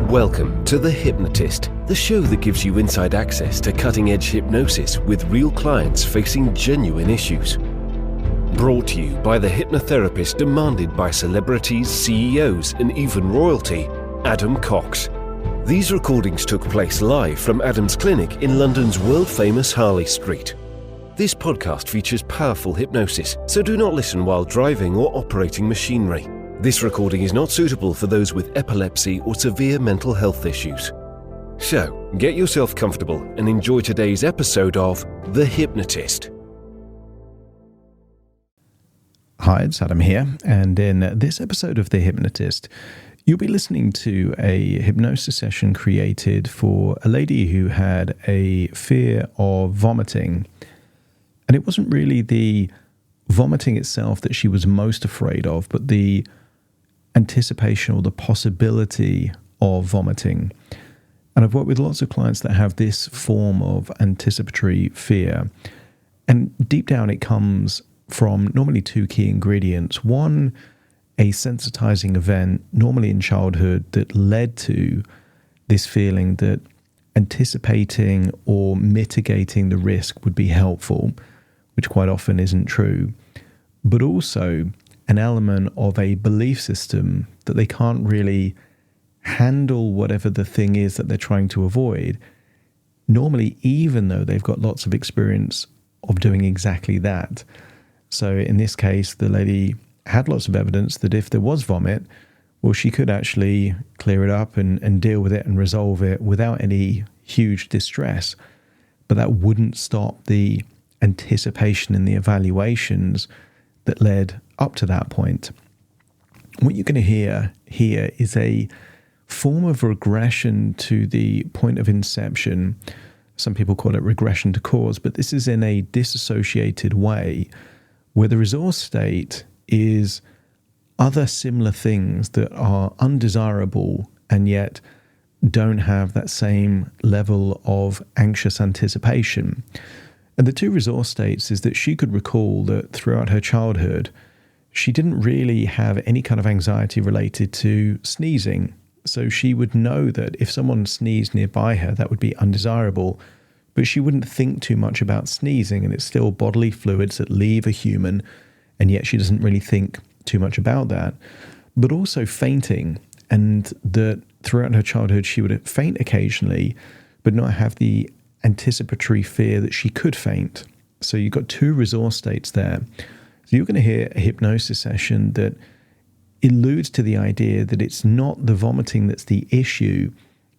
Welcome to The Hypnotist, the show that gives you inside access to cutting-edge hypnosis with real clients facing genuine issues. Brought to you by the hypnotherapist demanded by celebrities, CEOs, and even royalty, Adam Cox. These recordings took place live from Adam's clinic in London's world-famous Harley Street. This podcast features powerful hypnosis, so do not listen while driving or operating machinery. This recording is not suitable for those with epilepsy or severe mental health issues. So, get yourself comfortable and enjoy today's episode of The Hypnotist. Hi, it's Adam here, and in this episode of The Hypnotist, you'll be listening to a hypnosis session created for a lady who had a fear of vomiting. And it wasn't really the vomiting itself that she was most afraid of, but the anticipation or the possibility of vomiting. And I've worked with lots of clients that have this form of anticipatory fear. And deep down it comes from normally two key ingredients. One, a sensitizing event, normally in childhood, that led to this feeling that anticipating or mitigating the risk would be helpful, which quite often isn't true. But also an element of a belief system that they can't really handle whatever the thing is that they're trying to avoid, normally even though they've got lots of experience of doing exactly that. So in this case, the lady had lots of evidence that if there was vomit, well, she could actually clear it up and deal with it and resolve it without any huge distress. But that wouldn't stop the anticipation and the evaluations that led up to that point. What you're going to hear here is a form of regression to the point of inception. Some people call it regression to cause, but this is in a disassociated way where the resource state is other similar things that are undesirable and yet don't have that same level of anxious anticipation. And the two resource states is that she could recall that throughout her childhood, she didn't really have any kind of anxiety related to sneezing. So she would know that if someone sneezed nearby her, that would be undesirable, but she wouldn't think too much about sneezing, and it's still bodily fluids that leave a human, and yet she doesn't really think too much about that. But also fainting, and that throughout her childhood, she would faint occasionally, but not have the anticipatory fear that she could faint. So you've got two resource states there. So you're going to hear a hypnosis session that alludes to the idea that it's not the vomiting that's the issue,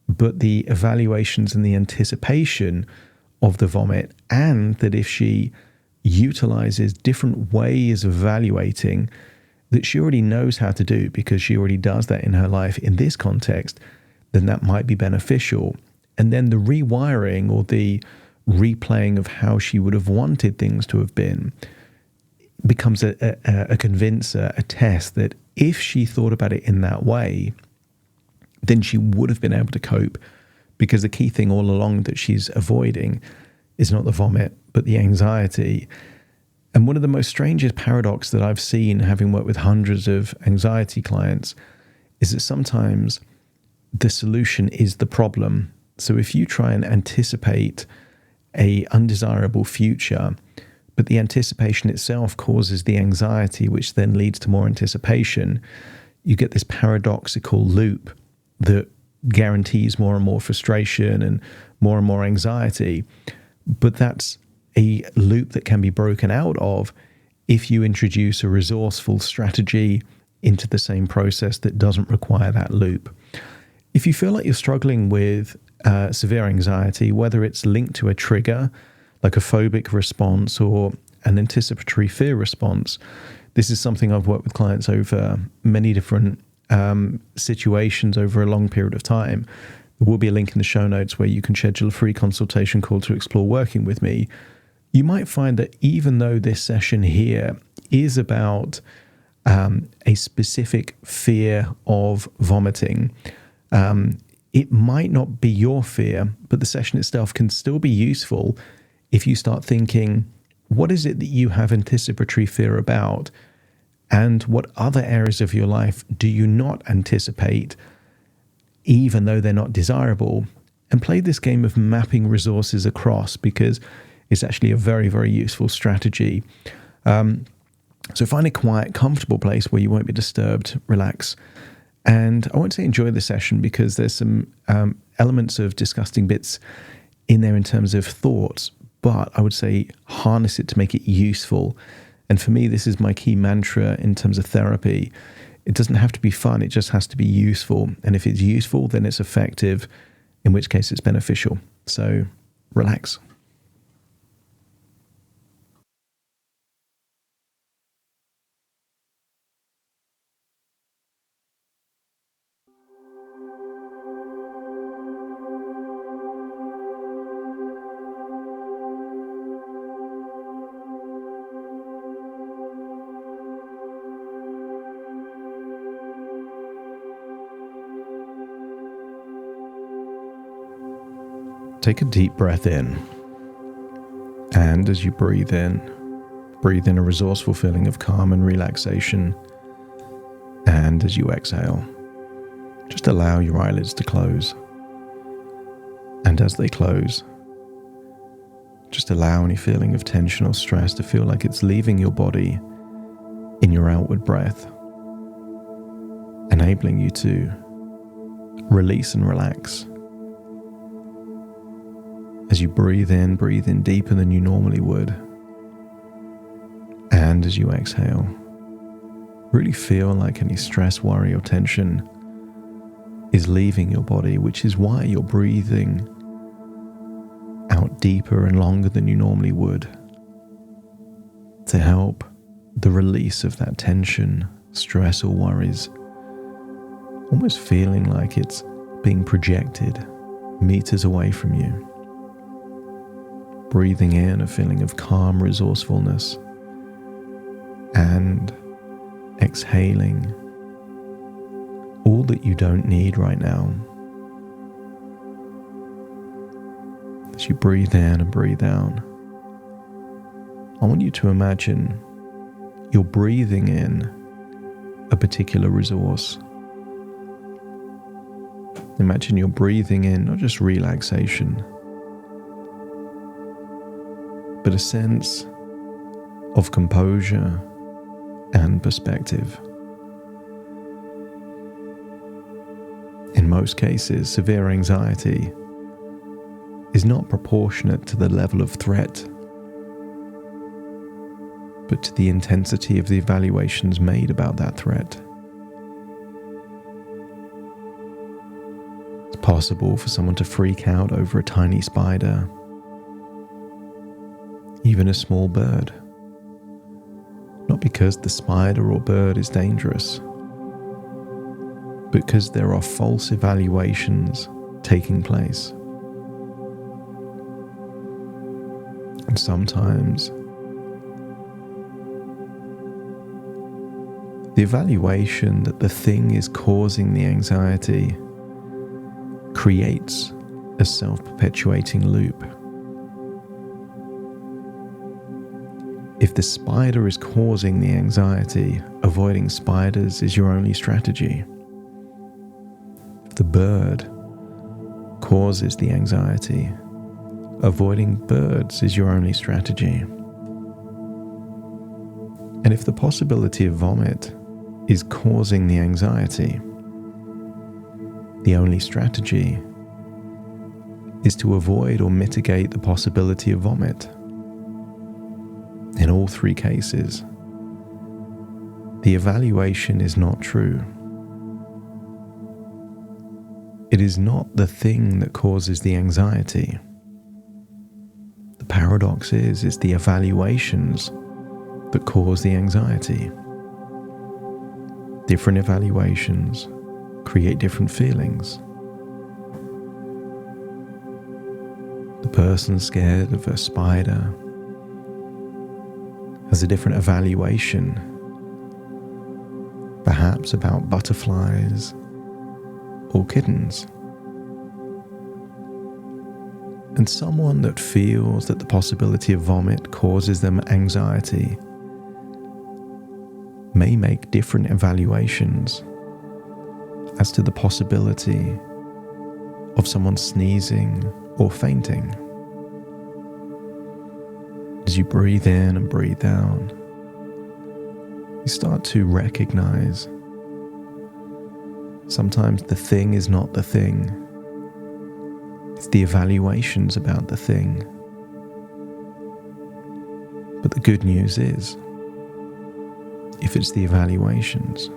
but the evaluations and the anticipation of the vomit, and that if she utilizes different ways of evaluating that she already knows how to do because she already does that in her life in this context, then that might be beneficial. And then the rewiring or the replaying of how she would have wanted things to have been becomes a convincer, a test that if she thought about it in that way, then she would have been able to cope, because the key thing all along that she's avoiding is not the vomit, but the anxiety. And one of the most strangest paradox that I've seen, having worked with hundreds of anxiety clients, is that sometimes the solution is the problem. So if you try and anticipate a undesirable future, but the anticipation itself causes the anxiety, which then leads to more anticipation, you get this paradoxical loop that guarantees more and more frustration and more anxiety. But that's a loop that can be broken out of if you introduce a resourceful strategy into the same process that doesn't require that loop. If you feel like you're struggling with severe anxiety, whether it's linked to a trigger, like a phobic response or an anticipatory fear response, this is something I've worked with clients over many different situations over a long period of time. There will be a link in the show notes where you can schedule a free consultation call to explore working with me. You might find that even though this session here is about a specific fear of vomiting, it might not be your fear, but the session itself can still be useful if you start thinking, what is it that you have anticipatory fear about? And what other areas of your life do you not anticipate even though they're not desirable, and play this game of mapping resources across, because it's actually a very, very useful strategy. So find a quiet, comfortable place where you won't be disturbed, relax. And I won't say enjoy the session, because there's some elements of disgusting bits in there in terms of thoughts, but I would say harness it to make it useful. And for me, this is my key mantra in terms of therapy. It doesn't have to be fun, it just has to be useful. And if it's useful, then it's effective, in which case it's beneficial. So relax. Take a deep breath in, and as you breathe in a resourceful feeling of calm and relaxation. And as you exhale, just allow your eyelids to close. And as they close, just allow any feeling of tension or stress to feel like it's leaving your body in your outward breath, enabling you to release and relax. As you breathe in deeper than you normally would. And as you exhale, really feel like any stress, worry, or tension is leaving your body, which is why you're breathing out deeper and longer than you normally would, to help the release of that tension, stress, or worries, almost feeling like it's being projected meters away from you. Breathing in a feeling of calm resourcefulness, and exhaling all that you don't need right now. As you breathe in and breathe out, I want you to imagine you're breathing in a particular resource. Imagine you're breathing in not just relaxation, but a sense of composure and perspective. In most cases, severe anxiety is not proportionate to the level of threat, but to the intensity of the evaluations made about that threat. It's possible for someone to freak out over a tiny spider, even a small bird, not because the spider or bird is dangerous, but because there are false evaluations taking place. And sometimes the evaluation that the thing is causing the anxiety creates a self-perpetuating loop. If the spider is causing the anxiety, avoiding spiders is your only strategy. If the bird causes the anxiety, avoiding birds is your only strategy. And if the possibility of vomit is causing the anxiety, the only strategy is to avoid or mitigate the possibility of vomit. In all three cases, the evaluation is not true. It is not the thing that causes the anxiety. The paradox is the evaluations that cause the anxiety. Different evaluations create different feelings. The person scared of a spider has a different evaluation, perhaps about butterflies or kittens. And someone that feels that the possibility of vomit causes them anxiety may make different evaluations as to the possibility of someone sneezing or fainting. As you breathe in and breathe out, you start to recognize sometimes the thing is not the thing. It's the evaluations about the thing. But the good news is, if it's the evaluations,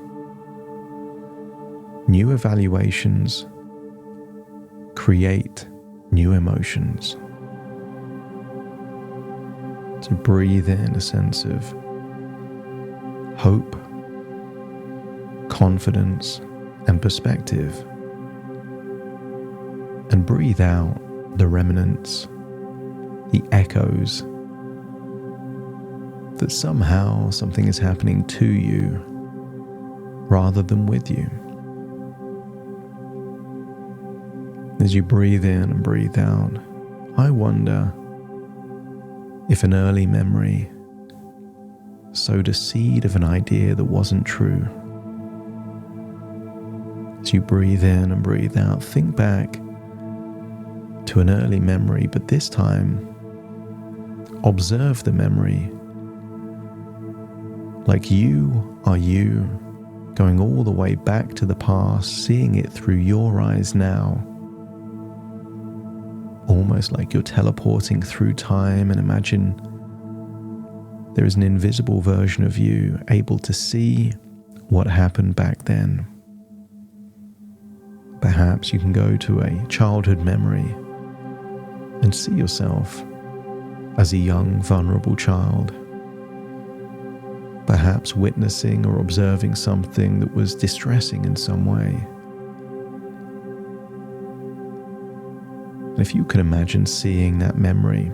new evaluations create new emotions. To breathe in a sense of hope, confidence, and perspective, and breathe out the remnants, the echoes, that somehow something is happening to you rather than with you. As you breathe in and breathe out, I wonder if an early memory sowed a seed of an idea that wasn't true. As you breathe in and breathe out, think back to an early memory, but this time observe the memory like you are you, going all the way back to the past, seeing it through your eyes now. Almost like you're teleporting through time, and imagine there is an invisible version of you able to see what happened back then. Perhaps you can go to a childhood memory and see yourself as a young, vulnerable child, perhaps witnessing or observing something that was distressing in some way. And if you can imagine seeing that memory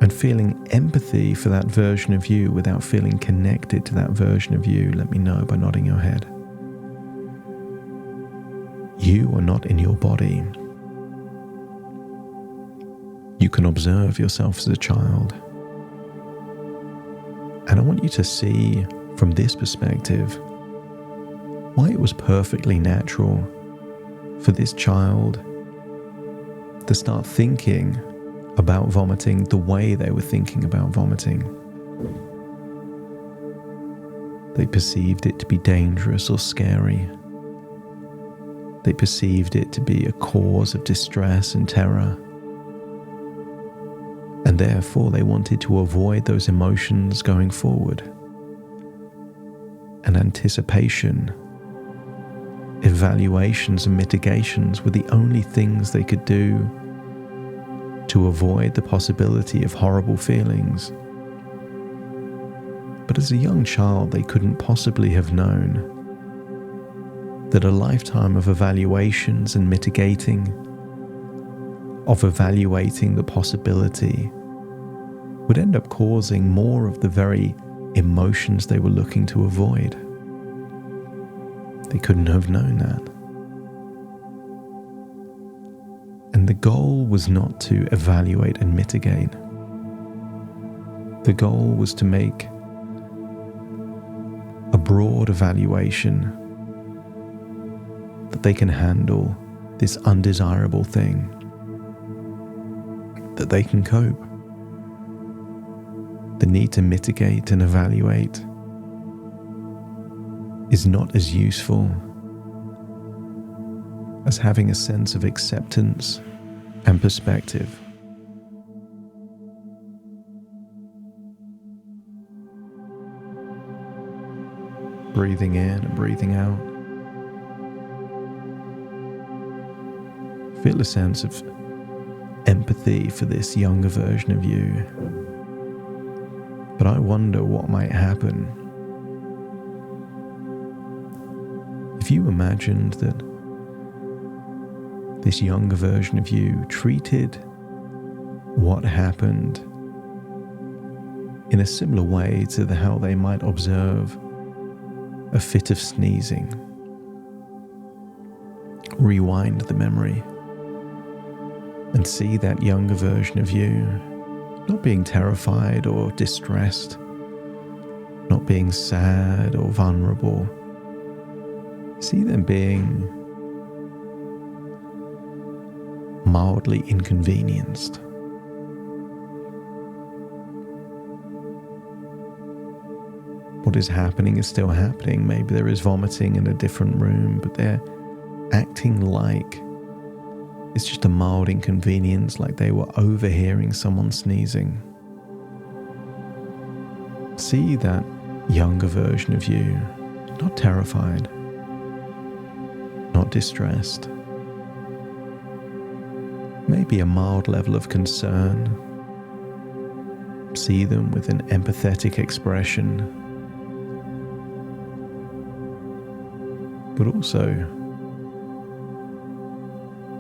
and feeling empathy for that version of you without feeling connected to that version of you, let me know by nodding your head. You are not in your body. You can observe yourself as a child. And I want you to see from this perspective why it was perfectly natural for this child to start thinking about vomiting the way they were thinking about vomiting. They perceived it to be dangerous or scary. They perceived it to be a cause of distress and terror. And therefore they wanted to avoid those emotions going forward. And anticipation, evaluations and mitigations were the only things they could do to avoid the possibility of horrible feelings. But as a young child, they couldn't possibly have known that a lifetime of evaluations and mitigating, of evaluating the possibility, would end up causing more of the very emotions they were looking to avoid. They couldn't have known that. And the goal was not to evaluate and mitigate. The goal was to make a broad evaluation that they can handle this undesirable thing, that they can cope. The need to mitigate and evaluate is not as useful as having a sense of acceptance and perspective. Breathing in and breathing out. Feel a sense of empathy for this younger version of you. But I wonder what might happen if you imagined that this younger version of you treated what happened in a similar way to how they might observe a fit of sneezing. Rewind the memory and see that younger version of you not being terrified or distressed, not being sad or vulnerable. See them being mildly inconvenienced. What is happening is still happening. Maybe there is vomiting in a different room, but they're acting like it's just a mild inconvenience, like they were overhearing someone sneezing. See that younger version of you, not terrified, not distressed. Maybe a mild level of concern. See them with an empathetic expression, but also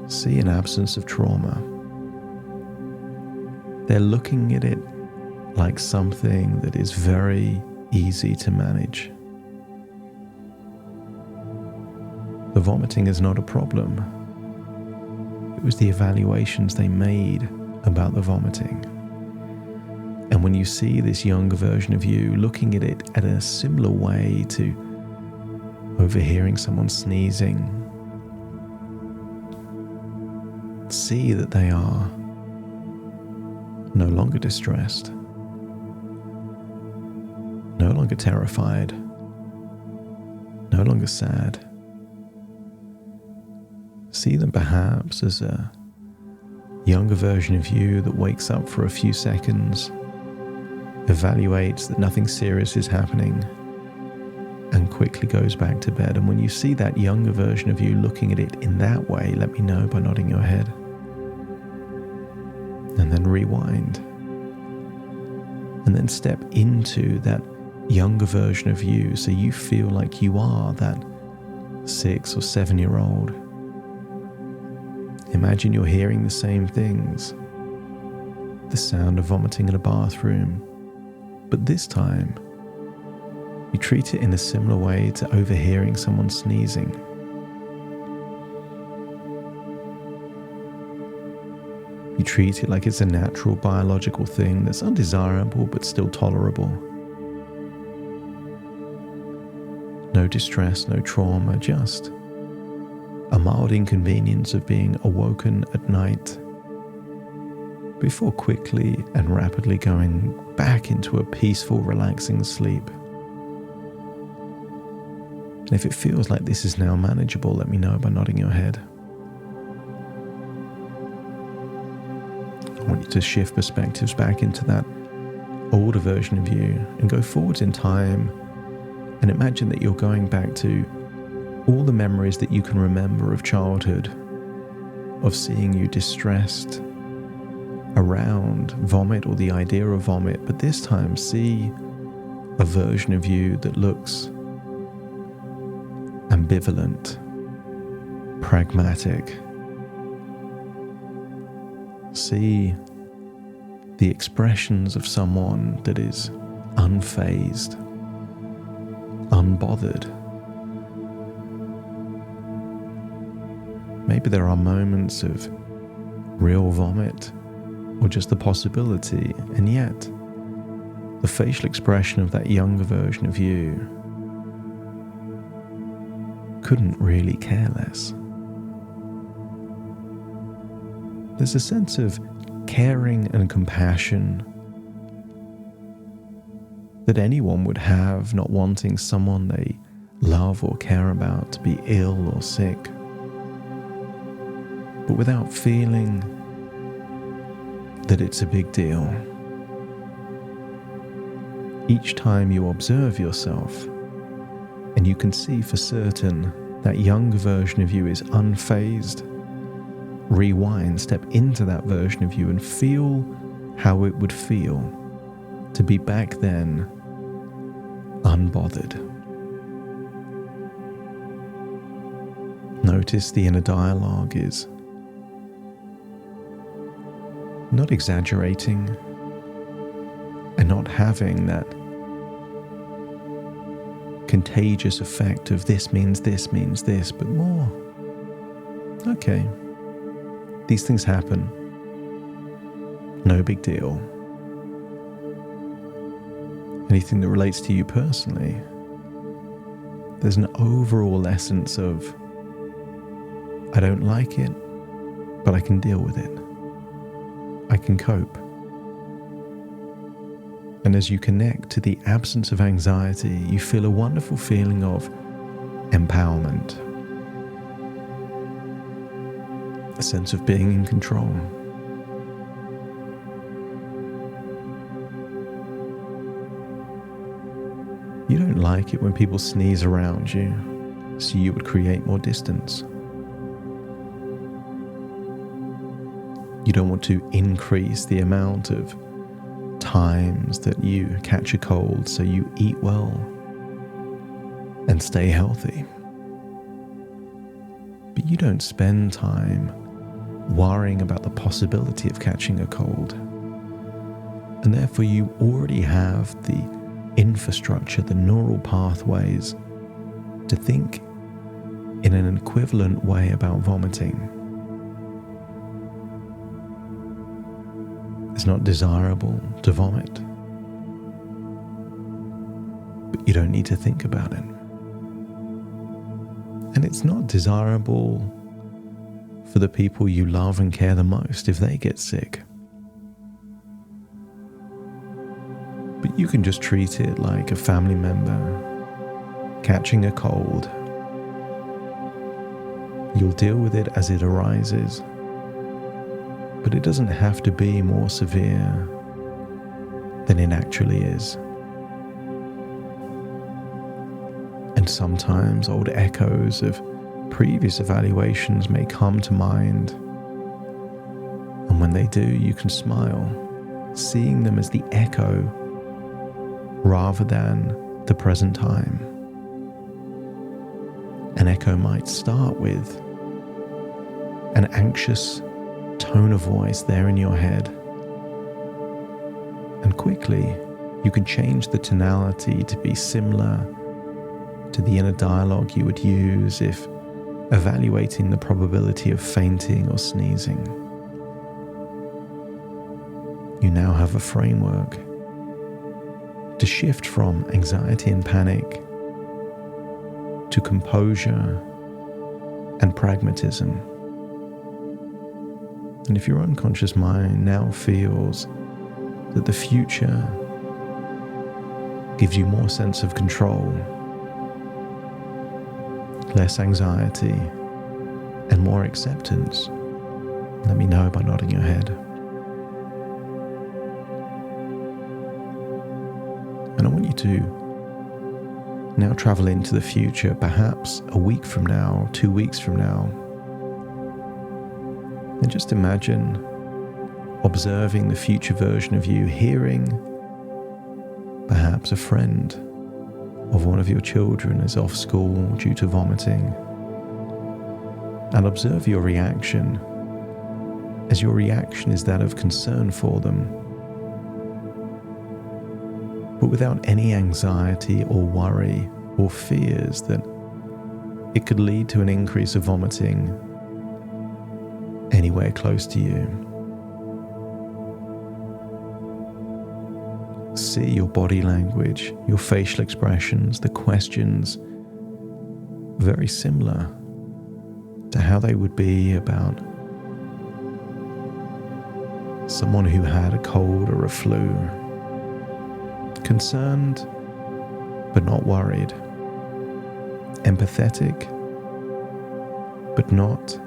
see an absence of trauma. They're looking at it like something that is very easy to manage. The vomiting is not a problem. It was the evaluations they made about the vomiting. And when you see this younger version of you looking at it at a similar way to overhearing someone sneezing, see that they are no longer distressed, no longer terrified, no longer sad. See them perhaps as a younger version of you that wakes up for a few seconds, evaluates that nothing serious is happening, and quickly goes back to bed. And when you see that younger version of you looking at it in that way, let me know by nodding your head. And then rewind. And then step into that younger version of you so you feel like you are that 6 or 7-year-old. Imagine you're hearing the same things. The sound of vomiting in a bathroom. But this time, you treat it in a similar way to overhearing someone sneezing. You treat it like it's a natural biological thing that's undesirable but still tolerable. No distress, no trauma, just a mild inconvenience of being awoken at night before quickly and rapidly going back into a peaceful, relaxing sleep. And if it feels like this is now manageable, let me know by nodding your head. I want you to shift perspectives back into that older version of you and go forwards in time and imagine that you're going back to all the memories that you can remember of childhood, of seeing you distressed around vomit or the idea of vomit, but this time see a version of you that looks ambivalent, pragmatic. See the expressions of someone that is unfazed, unbothered. Maybe there are moments of real vomit or just the possibility, and yet the facial expression of that younger version of you couldn't really care less. There's a sense of caring and compassion that anyone would have, not wanting someone they love or care about to be ill or sick, but without feeling that it's a big deal. Each time you observe yourself and you can see for certain that younger version of you is unfazed, rewind, step into that version of you and feel how it would feel to be back then unbothered. Notice the inner dialogue is not exaggerating and not having that contagious effect of this means this, but more, okay, these things happen, no big deal. Anything that relates to you personally, there's an overall essence of I don't like it, but I can deal with it. I can cope. And as you connect to the absence of anxiety, you feel a wonderful feeling of empowerment, a sense of being in control. You don't like it when people sneeze around you, so you would create more distance. You don't want to increase the amount of times that you catch a cold, so you eat well and stay healthy. But you don't spend time worrying about the possibility of catching a cold. And therefore you already have the infrastructure, the neural pathways to think in an equivalent way about vomiting. It's not desirable to vomit, but you don't need to think about it. And it's not desirable for the people you love and care the most if they get sick. But you can just treat it like a family member catching a cold. You'll deal with it as it arises, but it doesn't have to be more severe than it actually is. And sometimes old echoes of previous evaluations may come to mind. And when they do, you can smile, seeing them as the echo rather than the present time. An echo might start with an anxious tone of voice there in your head. And quickly, you can change the tonality to be similar to the inner dialogue you would use if evaluating the probability of fainting or sneezing. You now have a framework to shift from anxiety and panic to composure and pragmatism. And if your unconscious mind now feels that the future gives you more sense of control, less anxiety, and more acceptance, let me know by nodding your head. And I want you to now travel into the future, perhaps a week from now, 2 weeks from now. And just imagine observing the future version of you, hearing perhaps a friend of one of your children is off school due to vomiting. And observe your reaction, as your reaction is that of concern for them, but without any anxiety or worry or fears that it could lead to an increase of vomiting anywhere close to you. See your body language, your facial expressions, the questions, very similar to how they would be about someone who had a cold or a flu. Concerned, but not worried. Empathetic, but not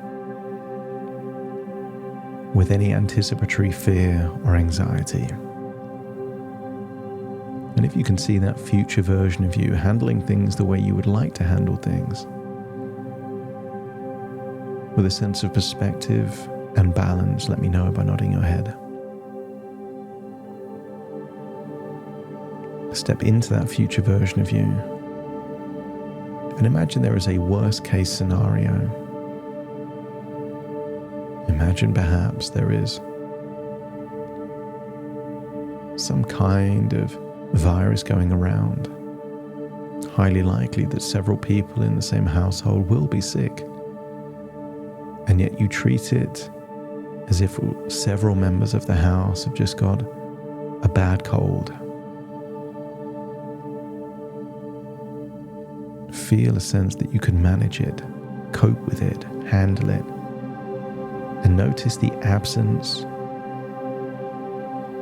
with any anticipatory fear or anxiety. And if you can see that future version of you handling things the way you would like to handle things, with a sense of perspective and balance, let me know by nodding your head. Step into that future version of you and imagine there is a worst case scenario. Imagine perhaps there is some kind of virus going around. Highly likely that several people in the same household will be sick. And yet you treat it as if several members of the house have just got a bad cold. Feel a sense that you can manage it, cope with it, handle it, and notice the absence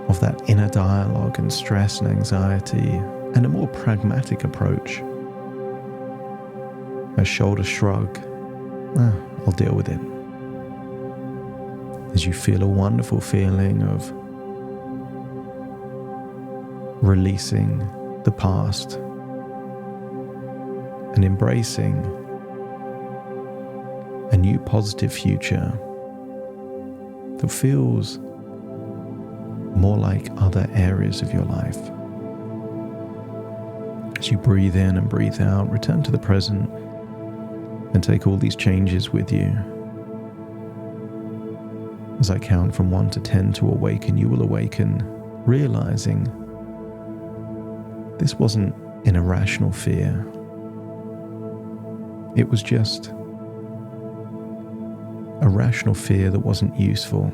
of that inner dialogue and stress and anxiety, and a more pragmatic approach. A shoulder shrug, I'll deal with it. As you feel a wonderful feeling of releasing the past and embracing a new positive future that feels more like other areas of your life. As you breathe in and breathe out, return to the present and take all these changes with you. As I count from 1 to 10 to awaken, you will awaken realizing this wasn't an irrational fear. It was just a rational fear that wasn't useful.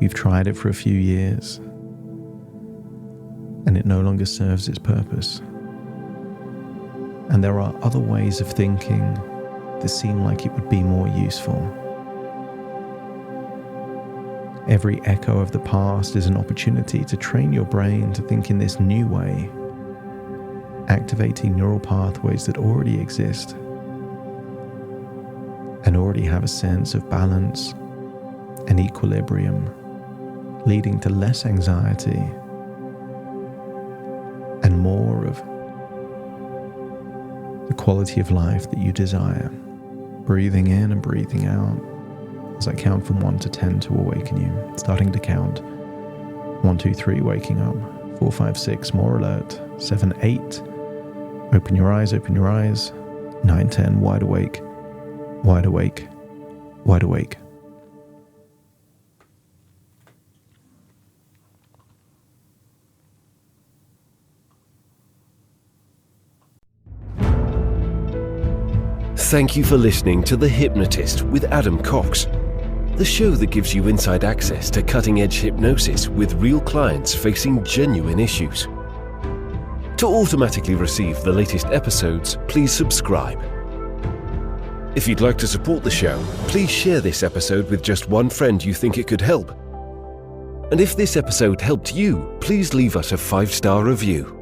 You've tried it for a few years, and it no longer serves its purpose. And there are other ways of thinking that seem like it would be more useful. Every echo of the past is an opportunity to train your brain to think in this new way, activating neural pathways that already exist and already have a sense of balance and equilibrium, leading to less anxiety and more of the quality of life that you desire. Breathing in and breathing out as I count from 1 to 10 to awaken you. Starting to count. 1, 2, 3, waking up. 4, 5, 6, more alert. 7, 8, open your eyes, open your eyes. 9, 10, wide awake, wide awake, wide awake. Thank you for listening to The Hypnotist with Adam Cox, the show that gives you inside access to cutting-edge hypnosis with real clients facing genuine issues. To automatically receive the latest episodes, please subscribe. If you'd like to support the show, please share this episode with just one friend you think it could help. And if this episode helped you, please leave us a 5-star review.